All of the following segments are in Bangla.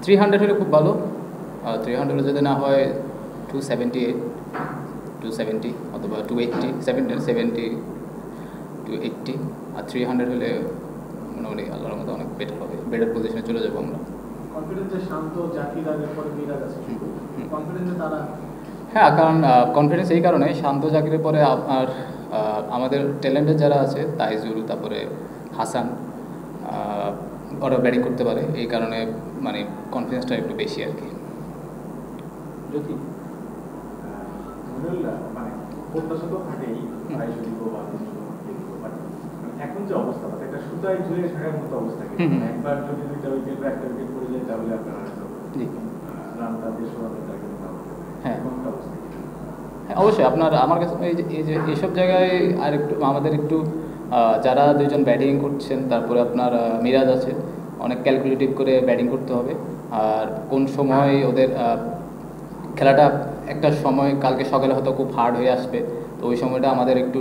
300 হলে খুব ভালো। 300 যদি না হয় 278, 270 অথবা 280, 70 টু 80, আর 300 হলে মোটামুটি আল্লাহর মতো অনেক বেটার হবে, বেটার পজিশনে চলে যাবো আমরা। হ্যাঁ, কারণ কনফিডেন্স এই কারণে, শান্ত জাকিরের পরে আপনার আমাদের ট্যালেন্টেড যারা আছে তাইজুল, তারপরে হাসান, ওরা ব্যাটিং করতে পারে, এই কারণে মানে কনফিডেন্সটা একটু বেশি আর কি। যদি মানে প্রত্যাশা তো থাকেই, এখন যে অবস্থা একটা সুতায় ঝুলে থাকার মতো অবস্থা, একবার যদি 2টা উইকেট বা 1টা উইকেট পড়ে যায় তাহলে আপনারা রানটা 150 রানের টার্গেট না হতে পারে। হ্যাঁ অবশ্যই আপনার আমার কাছে এই যে এইসব জায়গায় আর একটু আমাদের একটু যারা দুইজন ব্যাটিং করছেন, তারপরে আপনার মিরাজ আছে, অনেক ক্যালকুলেটিভ করে ব্যাটিং করতে হবে। আর কোন সময় ওদের খেলাটা একটা সময় কালকে সকালে হয়তো খুব হার্ড হয়ে আসবে, তো ওই সময়টা আমাদের একটু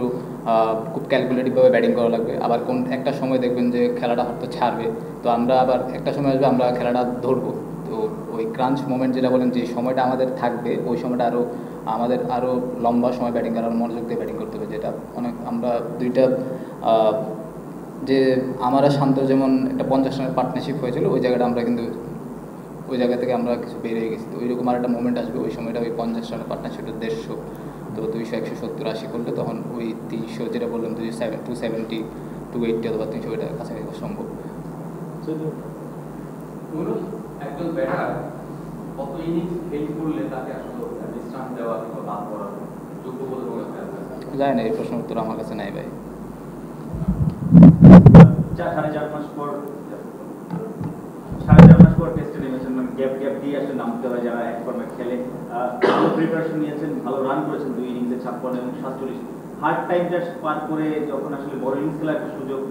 খুব ক্যালকুলেটিভভাবে ব্যাটিং করা লাগবে। আবার কোন একটা সময় দেখবেন যে খেলাটা হয়তো ছাড়বে, তো আমরা আবার একটা সময় আসবে আমরা খেলাটা ধরবো। তো ওই ক্রাঞ্চ মোমেন্ট যেটা বলেন, যে সময়টা আমাদের থাকবে, ওই সময়টা আমাদের আরও লম্বা সময় ব্যাটিং করার মনোযোগ দিয়ে ব্যাটিং করতে হবে। যেটা অনেক আমরা দুইটা যে আমরা শান্ত যেমন একটা 50 রানের পার্টনারশিপ হয়েছিল, ওই জায়গাটা আমরা কিন্তু ওই জায়গা থেকে আমরা কিছু বেরিয়ে গেছি। তো ওইরকম আর একটা মুভমেন্ট আসবে, ওই সময়টা ওই 50 রানের পার্টনারশিপটা 150, তো 200, 170, 80 করলে তখন ওই 300 যেটা বললাম 270, 280 অথবা 300 ওইটার কাছাকাছি সম্ভব। একজন ব্যাটার কত ইনিংস ফেল করলে তাকে আসলে বিশ্রাম দেওয়া কিংবা বাদ করার যোগ্য বলে মনে হয়? যায় না, এই প্রশ্নের উত্তর আমার কাছে নাই ভাই। 4.5 মাস পর টেস্টে নেমেছেন, মানে গ্যাপ দিয়ে আসলে নামতে হয় যারা এক ফর্ম্যাট খেলে। ভালো প্রিপারেশন নিয়েছেন, ভালো রান করেছেন 2 ইনিংসে 56 এবং 47। হার্ড টাইমটা পার করে যখন আসলে বড় ইনিংস খেলার একটা সুযোগ,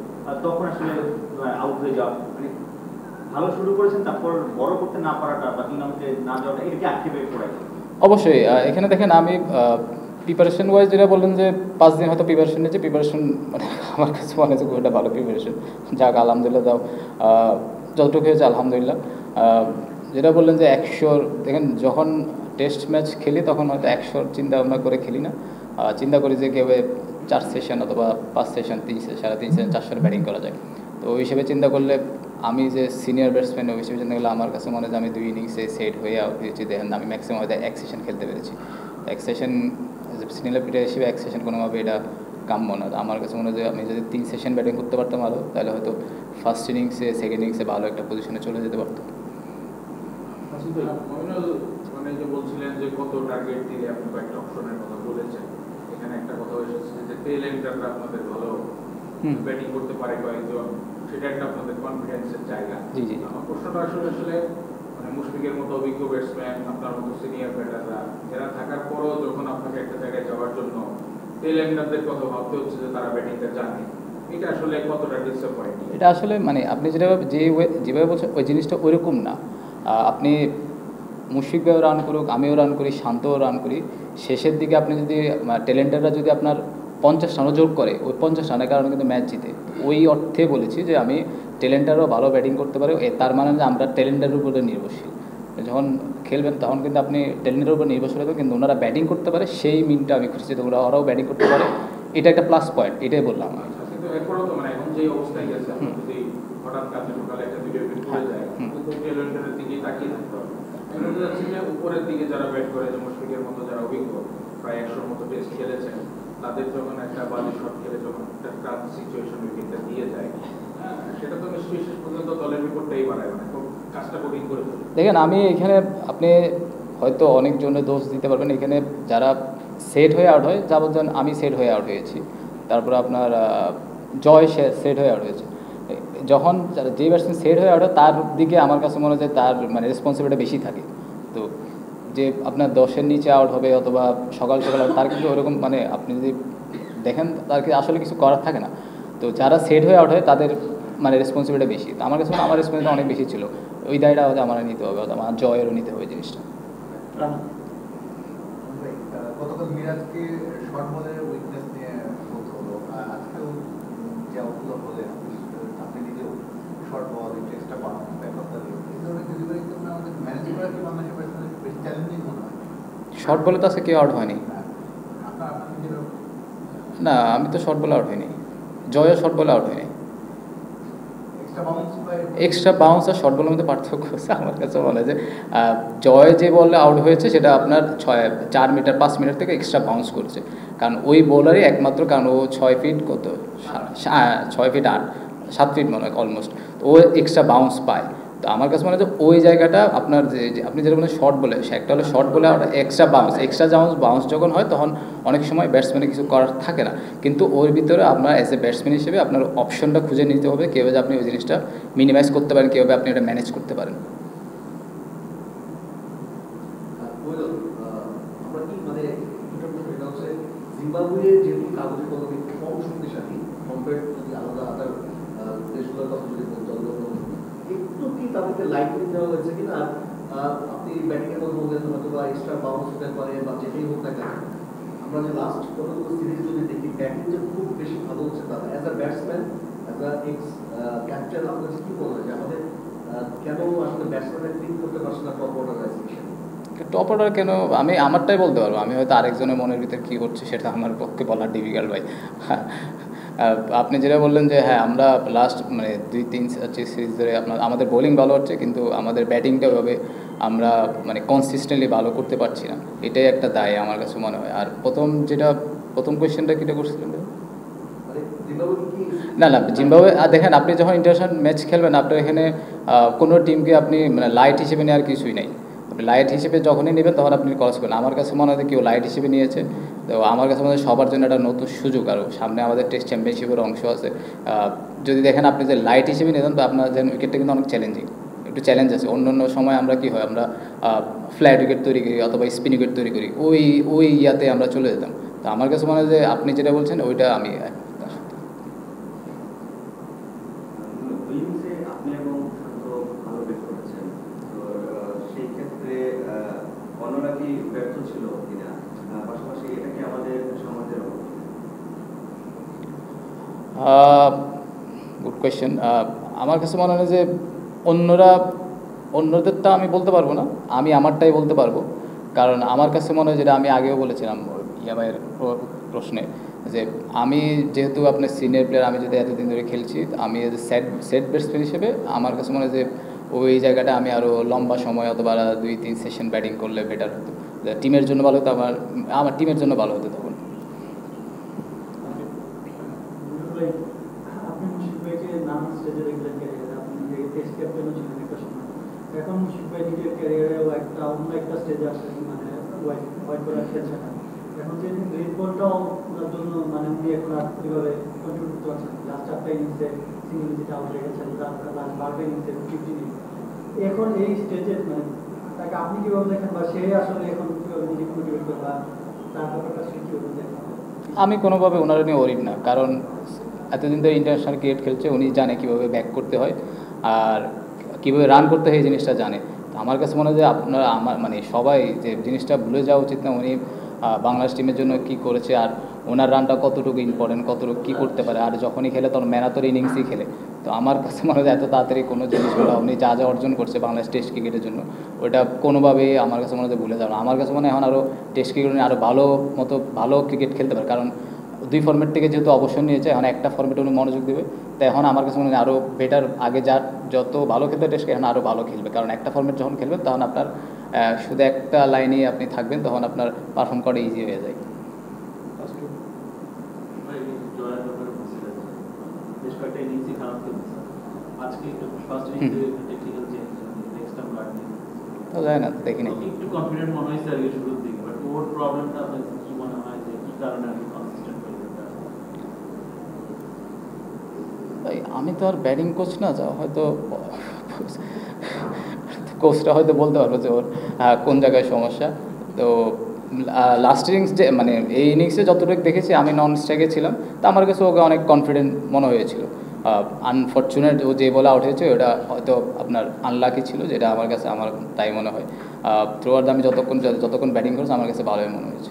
তখন আসলে আউট হয়ে যাওয়া, মানে ভালো শুরু করেছেন তারপর বড় করতে না পারাটা বা টুর্নামেন্টে না যাওয়াটা, এটা কি আক্ষেপে পড়ে? অবশ্যই এখানে দেখেন, আমি প্রিপারেশন ওয়াইজ যেটা বললেন যে 5 দিন হয়তো প্রিপারেশন নিয়েছি, প্রিপারেশন মানে আমার কাছে মনে হচ্ছে খুব একটা ভালো প্রিপারেশন। যাক আলহামদুলিল্লাহ, দাও যতটুকু হয়েছে আলহামদুলিল্লাহ। যেটা বললেন যে 100, দেখেন যখন টেস্ট ম্যাচ খেলি তখন হয়তো 100 চিন্তা ভাবনা করে খেলি না, চিন্তা করি যে কেউ 4 সেশন অথবা 5 সেশন, 3 সেশন, 3.5 সেশন, 400 ব্যাটিং করা যায়। তো ওই হিসেবে চিন্তা করলে আমি যে সিনিয়র ব্যাটসম্যান, ওই হিসেবে চিন্তা করলে আমার কাছে মনে হয় যে আমি 2 ইনিংসে সেট হয়ে আউট হয়েছি। দেখেন আমি ম্যাক্সিমাম হয়তো 1 সেশন খেলতে পেরেছি। 1 সেশন সিনিয়র প্লেয়ার হিসেবে 1 সেশন কোনোভাবে এটা কাম্য না। আমার কাছে মনে হয় যে আমি যদি 3 সেশন ব্যাটিং করতে পারতাম আরও, তাহলে হয়তো ফার্স্ট ইনিংসে, সেকেন্ড ইনিংসে ভালো একটা পজিশনে চলে যেতে পারতাম। মানে যে বলছিলেন যে কত টার্গেট দিয়ে আপনি কয়েকটা অপশনের কথা বলেছেন, এখানে একটা কথা এসেছে যে টেল এন্ডাররা আপনাদের ভালো ব্যাটিং করতে পারে কয়েকজন, সেটা একটা আপনাদের কনফিডেন্সের জায়গা। জি জি। আমার প্রশ্নটা আসলে মানে মুশফিকের মতো অভিজ্ঞ ব্যাটসম্যান, আপনার মতো সিনিয়র ব্যাটাররা এরা থাকার পরও যখন আপনাকে একটা জায়গায় যাওয়ার জন্য টেল এন্ডারদের কথা ভাবতে হচ্ছে যে তারা ব্যাটিংটা জানে, এটা আসলে কতটা ডিসঅ্যাপয়েন্টিং? এটা আসলে মানে আপনি যেভাবে বলছেন ওই জিনিসটা ওইরকম না। আপনি মুশফিক ভাইও রান করুক, আমিও রান করি, শান্তও রান করি, শেষের দিকে আপনি যদি ট্যালেন্টাররা যদি আপনার 50 রানও যোগ করে, ওই 50 রানের কারণে কিন্তু ম্যাচ জিতে। ওই অর্থে বলেছি যে আমি ট্যালেন্টারও ভালো ব্যাটিং করতে পারে, তার মানে যে আমরা ট্যালেন্টারের উপরে নির্ভরশীল। যখন খেলবেন তখন কিন্তু আপনি ট্যালেন্টের উপর নির্ভরশীল হবে, কিন্তু ওনারা ব্যাটিং করতে পারে সেই মিনটা আমি খুঁজছি, তো ওরাও ব্যাটিং করতে পারে, এটা একটা প্লাস পয়েন্ট, এটাই বললাম। কিন্তু এরপরও তো মানে এখন যে অবস্থায় গেছে, যদি হঠাৎ কালকে সকালে একটা ভিডিও পড়ে যায়, কিন্তু ট্যালেন্টের দিকে তাকিয়ে থাকতে হবে। দেখা যাচ্ছে যে উপরের দিকে যারা ব্যাট করে, যে মুশফিকের মতো যারা অভিজ্ঞ, প্রায় 100 মতো টেস্ট খেলেছেন, তাদের যখন একটা বাজে শট খেলে যখন একটা টাফ সিচুয়েশন উইকেটটা দিয়ে যায়, সেটা তো নিশ্চয়ই শেষ পর্যন্ত দলের বিপদটাই বাড়ায়, মানে খুব কাজটা কঠিন করে তোলে। দেখেন আমি এখানে আপনি হয়তো অনেকজনের দোষ দিতে পারবেন, এখানে যারা সেট হয়ে আউট হয়, যেমন আমি সেট হয়ে আউট হয়েছি, তারপর আপনার জয় সেট হয়ে আউট হয়েছে। যখন যে ব্যাটসম্যান সেট হয়ে আউট হয় তার দিকে আমার কাছে মনে হয় তার মানে রেসপন্সিবিলিটি বেশি থাকে। তো যে আপনার 10-এর নিচে আউট হবে অথবা সকাল সকাল তার কিন্তু ওরকম মানে আপনি যদি দেখেন তার কি আসলে কিছু করার থাকে না। তো যারা সেট হয়ে আউট হয় তাদের মানে রেসপন্সিবিলিটি বেশি। তো আমার কাছে আমার রেসপন্সিবিলিটি অনেক বেশি ছিল, ওই দায়টা হয়তো আমার নিতে হবে, আমার জয়েরও নিতে হবে জিনিসটা। গতকাল মিরাজকে শর্ট বলের উইকনেস নিয়ে বলতে হলো, আজকেও যে আউটগুলো বলে আপনি নিজেও শর্ট বল টেস্টটা পান ব্যাপারটা এই ধরনের ডেলিভারি করলে শর্ট বলে তো আজকে কেউ আউট হয়নি। আপনার যেটা না, আমি তো শর্ট বলে আউট হয়নি, জয়ও শর্ট বলে আউট হয়নি। এক্সট্রা বাউন্স পায় এক্সট্রা বাউন্স আর শর্ট বলের মধ্যে পার্থক্য হচ্ছে আমার কাছে বলে যে জয় যে বলে আউট হয়েছে সেটা আপনার 4 মিটার 5 মিটার থেকে এক্সট্রা বাউন্স করছে, কারণ ওই বোলারই একমাত্র, কারণ ও 6 ফিট কত 6 ফিট 8 7 ফিট মনে হয় অলমোস্ট, তো ও এক্সট্রা বাউন্স পায়। তো আমার কাছে মনে হয় যে ওই জায়গাটা আপনার যে আপনি যেটা বলেন শর্ট বলে, সে একটা হলো শর্ট বলে আর এক্সট্রা বাউন্স যখন হয় তখন অনেক সময় ব্যাটসম্যানের কিছু করার থাকে না, কিন্তু ওর ভিতরে আপনার অ্যাজ এ ব্যাটসম্যান হিসেবে আপনার অপশনটা খুঁজে নিতে হবে কীভাবে আপনি ওই জিনিসটা মিনিমাইজ করতে পারেন, কীভাবে আপনি এটা ম্যানেজ করতে পারেন। আমরা কি মানে দুটো প্রশ্ন, এটা হচ্ছে জিম্বাবুয়ে যেহেতু কাগজে কলমে একটু কম শক্তিশালী কম্পেয়ার যদি আলাদা আদার দেশগুলোর কথা যদি বলতে একটু কি তাদেরকে লাইটলি দেওয়া হয়েছে কিনা? আপনি ব্যাটিং এর কথা বললেন হয়তো বা এক্সট্রা বাউন্স হতে পারে বা যেটাই হোক না কেন, আমরা যে লাস্ট কতগুলো সিরিজ যদি দেখি ব্যাটিং যে খুব বেশি ভালো হচ্ছে তারা as a batsman as a x captain আপনার কি মনে হয় যে আমাদের কেন আসলে ব্যাটসম্যানরা ক্লিক করতে পারছে না টপ অর্ডার হিসেবে? টপ অর্ডার কেন, আমি আমারটাই বলতে পারবো, আমি হয়তো আরেকজনের মনের ভিতরে কী করছে সেটা আমার পক্ষে বলা ডিফিকাল্ট ভাই। আপনি যেটা বললেন যে হ্যাঁ আমরা লাস্ট মানে 2-3 সিরিজ ধরে আমাদের বোলিং ভালো হচ্ছে, কিন্তু আমাদের ব্যাটিংটা ওইভাবে আমরা মানে কনসিস্টেন্টলি ভালো করতে পারছি না, এটাই একটা দায় আমার কাছে মনে হয়। আর প্রথম কোয়েশ্চেনটা কীটা করছিলেন? না জিম্বাবুয়ে দেখেন, আপনি যখন ইন্টারন্যাশনাল ম্যাচ খেলবেন আপনার এখানে কোনো টিমকে আপনি মানে লাইট হিসেবে নেওয়ার কিছুই নেই, আপনি লাইট হিসেবে যখনই নেবেন তখন আপনি ক্রস করবেন। আমার কাছে মনে হয় কেউ লাইট হিসেবে নিয়েছে, তো আমার কাছে মনে হয় সবার জন্য একটা নতুন সুযোগ, আর সামনে আমাদের টেস্ট চ্যাম্পিয়নশিপের অংশ আছে। যদি দেখেন আপনি যে লাইট হিসেবে নিতেন তো আপনার যেন উইকেটটা কিন্তু অনেক চ্যালেঞ্জিং, একটু চ্যালেঞ্জ আছে। অন্য সময় আমরা কী হয়, আমরা ফ্ল্যাট উইকেট তৈরি করি অথবা স্পিন উইকেট তৈরি করি, ওই ইয়াতে আমরা চলে যেতাম। তো আমার কাছে মনে হয় যে আপনি যেটা বলছেন ওইটা আমি আপনি এবং ভালো বেট করেছেন, তো সেই ক্ষেত্রে অন্যরা কি ব্যর্থ ছিল কিনা, পাশাপাশি এটা কি আমাদের সমাজের গুড কোয়েশ্চেন। আমার কাছে মনে হয় যে অন্যদেরটা আমি বলতে পারবো না, আমি আমারটাই বলতে পারবো। কারণ আমার কাছে মনে হয়, যেটা আমি আগেও বলেছিলাম ইয়ামাইয়ের প্রশ্নে, যে আমি যেহেতু আপনার সিনিয়র প্লেয়ার, আমি যদি এতদিন ধরে খেলছি, আমি এজ এ সেট ব্যাটসম্যান হিসেবে আমার কাছে মনে হয় যে ওই জায়গাটা আমি আরও লম্বা সময় অথবা 2-3 সেশন ব্যাটিং করলে বেটার হতো, টিমের জন্য ভালো হতো, আমার টিমের জন্য ভালো হতো তখন। আপনি মুশফিক ভাইকে নানান স্টেজে দেখলেন ক্যারিয়ারে, আপনি টেস্ট ক্যাপ্টেনও ছিলেন একটা সময়, এখন মুশফিক ভাই নিজের ক্যারিয়ারেও অন্য একটা স্টেজে আসছেন, মানে হোয়াইট বলার খেলছে না। এখন যে রেড বলটাও ওনার জন্য মানে উনি এখন আর কীভাবে কন্ট্রিবিউট করতে পারছেন, লাস্ট 4টা ইনিংসে সিঙ্গেল ডিজিট আউট হয়ে গেছেন, লাস্ট 12টা ইনিংসে 50 ইনিংস। এখন এই স্টেজে মানে তাকে আপনি কীভাবে দেখেন, বা সে আসলে এখন কীভাবে নিজেকে মোটিভেট করে, বা তার ব্যাপারটা সে কীভাবে দেখেন? আমি কোনোভাবে ওনারা নিয়ে ওরিড না, কারণ এতদিন ধরে ইন্টারন্যাশনাল ক্রিকেট খেলছে, উনি জানে কীভাবে ব্যাক করতে হয় আর কীভাবে রান করতে হয়, এই জিনিসটা জানে। তো আমার কাছে মনে হয় যে আপনারা আমার মানে সবাই যে জিনিসটা ভুলে যাওয়া উচিত না, উনি বাংলাদেশ টিমের জন্য কী করেছে আর ওনার রানটা কতটুকু ইম্পর্টেন্ট, কতটুকু কী করতে পারে, আর যখনই খেলে তখন ম্যারাথন ইনিংসই খেলে। তো আমার কাছে মনে হয় এত তাড়াতাড়ি কোনো জিনিসগুলো উনি যা অর্জন করছে বাংলাদেশ টেস্ট ক্রিকেটের জন্য, ওটা কোনোভাবেই আমার কাছে মনে হয় ভুলে যাবে না। আমার কাছে মনে হয় এখন আরও টেস্ট ক্রিকেট নিয়ে আরও ভালো ক্রিকেট খেলতে পারে, কারণ 2 ফর্মেট থেকে যেহেতু অবসর নিয়েছে, এখন একটা ফর্মেটে উনি মনোযোগ দেবে। তো এখন আমার কাছে মনে হয় আরও বেটার, আগে যত ভালো খেলতে টেস্ট এখন আরও ভালো খেলবে, কারণ একটা ফর্মেট যখন খেলবেন তখন আপনার শুধু একটা লাইনেই আপনি থাকবেন, তখন আপনার পারফর্ম করা ইজি হয়ে যায়। তো যায় না, দেখি না একটু কনফিডেন্ট মনে হয়েছে আর কি শুরুর দিকে, বাট ওর প্রবলেমটা আপনার কি মনে হয় যে কি কারণে আপনি কনসিস্টেন্ট হয়ে যেতে? ভাই আমি তো আর ব্যাটিং কোচ না, যা হয়তো কোচটা হয়তো বলতে পারবো যে ওর কোন জায়গায় সমস্যা। তো লাস্ট ইনিংস যে মানে এই ইনিংসে যতটুকু দেখেছি, আমি নন স্ট্রাইকে ছিলাম, তো আমার কাছে ওকে অনেক কনফিডেন্ট মনে হয়েছিল। আনফর্চুনেট ও যে বলে আউট হয়েছে ওটা হয়তো আপনার আনলাকি ছিল, যেটা আমার কাছে আমার তাই মনে হয়। থ্রু আউট আমি যতক্ষণ ব্যাটিং করেছি আমার কাছে ভালোই মনে হয়েছে।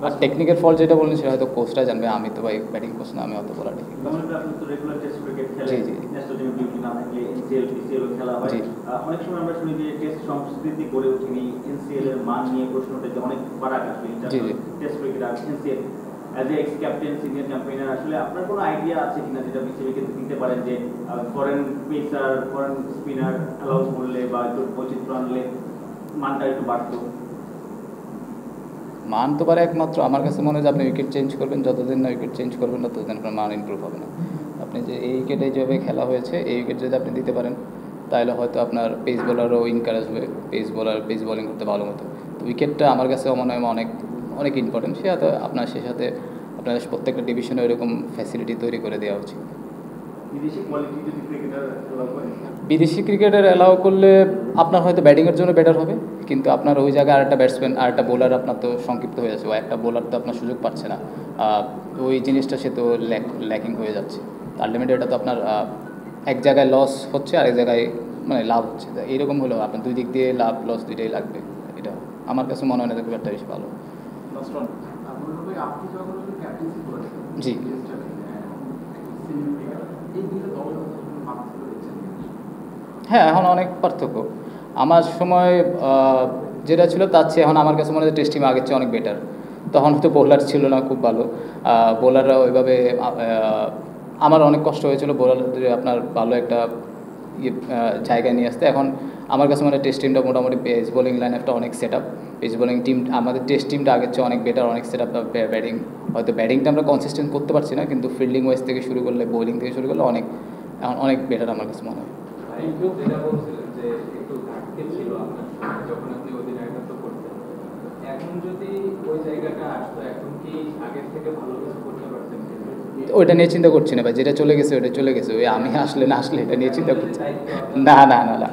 আর টেকনিক্যাল ফল্ট যেটা বললেন সেটা হয়তো কোচটা জানবে, আমি তো ভাই ব্যাটিং কোচ না, আমি অত বলা ঠিক। আপনি তো রেগুলার টেস্ট ক্রিকেট খেলেন, জি, জি। ন্যাশনাল টিমে ডিউটি না থাকলে এনসিএল পিসিএল খেলা হয়। জি। অনেক সময় আমরা শুনি যে টেস্ট সংস্কৃতি গড়ে ওঠেনি, এনসিএল এর মান নিয়ে প্রশ্নটা যে অনেক ফারাক আসলে জি, জি। টেস্ট ক্রিকেট আর NCL. As a ex captain senior campaigner আসলে আপনার কোনো আইডিয়া আছে কিনা যেটা বিসিবিকে দিতে পারেন যে foreign pacer foreign spinner allow করলে বা একটু বৈচিত্র্য আনলে মানটা একটু বাড়তো? মান তো পারে একমাত্র আমার কাছে মনে হয় যে আপনি উইকেট চেঞ্জ করবেন, যতদিন না উইকেট চেঞ্জ করবেন না ততদিন আপনার মান ইমপ্রুভ হবে না। আপনি যে এই উইকেটে যেভাবে খেলা হয়েছে এই উইকেট যদি আপনি দিতে পারেন তাহলে হয়তো আপনার পেস বোলারও ইনকারেজ হবে, পেস বোলিং করতে ভালো মতো। তো উইকেটটা আমার কাছে মনে হয় অনেক অনেক ইম্পর্টেন্ট। সে সাথে আপনার সে সাথে আপনার প্রত্যেকটা ডিভিশনে এরকম ফ্যাসিলিটি তৈরি করে দেওয়া উচিত। বিদেশি কোয়ালিটি যদি ক্রিকেটার অ্যালাউ করে, বিদেশি ক্রিকেটার অ্যালাউ করলে আপনার হয়তো ব্যাটিংয়ের জন্য বেটার হবে, কিন্তু আপনার ওই জায়গায় আরেকটা ব্যাটসম্যান আরেকটা বোলার আপনার তো সংক্ষিপ্ত হয়ে যাচ্ছে, ও একটা বোলার তো আপনার সুযোগ পাচ্ছে না, ওই জিনিসটা সে তো ল্যাকিং হয়ে যাচ্ছে। আলটিমেটলি এটা তো আপনার এক জায়গায় লস হচ্ছে আর এক জায়গায় মানে লাভ হচ্ছে, এইরকম হলেও আপনার দুই দিক দিয়ে লাভ লস দুইটাই লাগবে। এটা আমার কাছে মনে হয় না খুব একটা বেশি ভালো। আপনি যখন ক্যাপ্টেন্সি করেছেন জি। হ্যাঁ, এখন অনেক পার্থক্য। আমার সময় যেটা ছিল তার চেয়ে এখন আমার কাছে মনে হয় টেস্ট টিম আগের চেয়ে অনেক বেটার। তখন তো বোলার ছিল না খুব ভালো, বোলাররা ওইভাবে আমার অনেক কষ্ট হয়েছিল বোলার আপনার ভালো একটা জায়গায় নিয়ে আসতে। এখন আমার কাছে মনে হয় টেস্ট টিমটা মোটামুটি পেস বোলিং লাইন একটা অনেক set up, pace bowling team আমাদের টেস্ট টিমটা আগের চেয়ে অনেক বেটার, অনেক সেট আপ। ব্যাটিং হয়তো ব্যাটিংটা আমরা কনসিস্টেন্ট করতে পারছি না, কিন্তু ফিল্ডিং ওয়াইজ থেকে শুরু করলে বোলিং থেকে শুরু করলে অনেক এখন অনেক বেটার আমার কাছে মনে হয়। যেটা বলছিলেন যে একটু ঘাটতি ছিল আপনার সময় যখন আপনি অধিনায়কত্ব করতেন, এখন যদি ওই জায়গাটা আসতো এখন কি আগের থেকে ভালো কিছু করতে পারতেন? ওইটা নিয়ে চিন্তা করছি না ভাই, যেটা চলে গেছে ওইটা চলে গেছে, ওই আমি আসলে না আসলে এটা নিয়ে চিন্তা করছি না। না না না না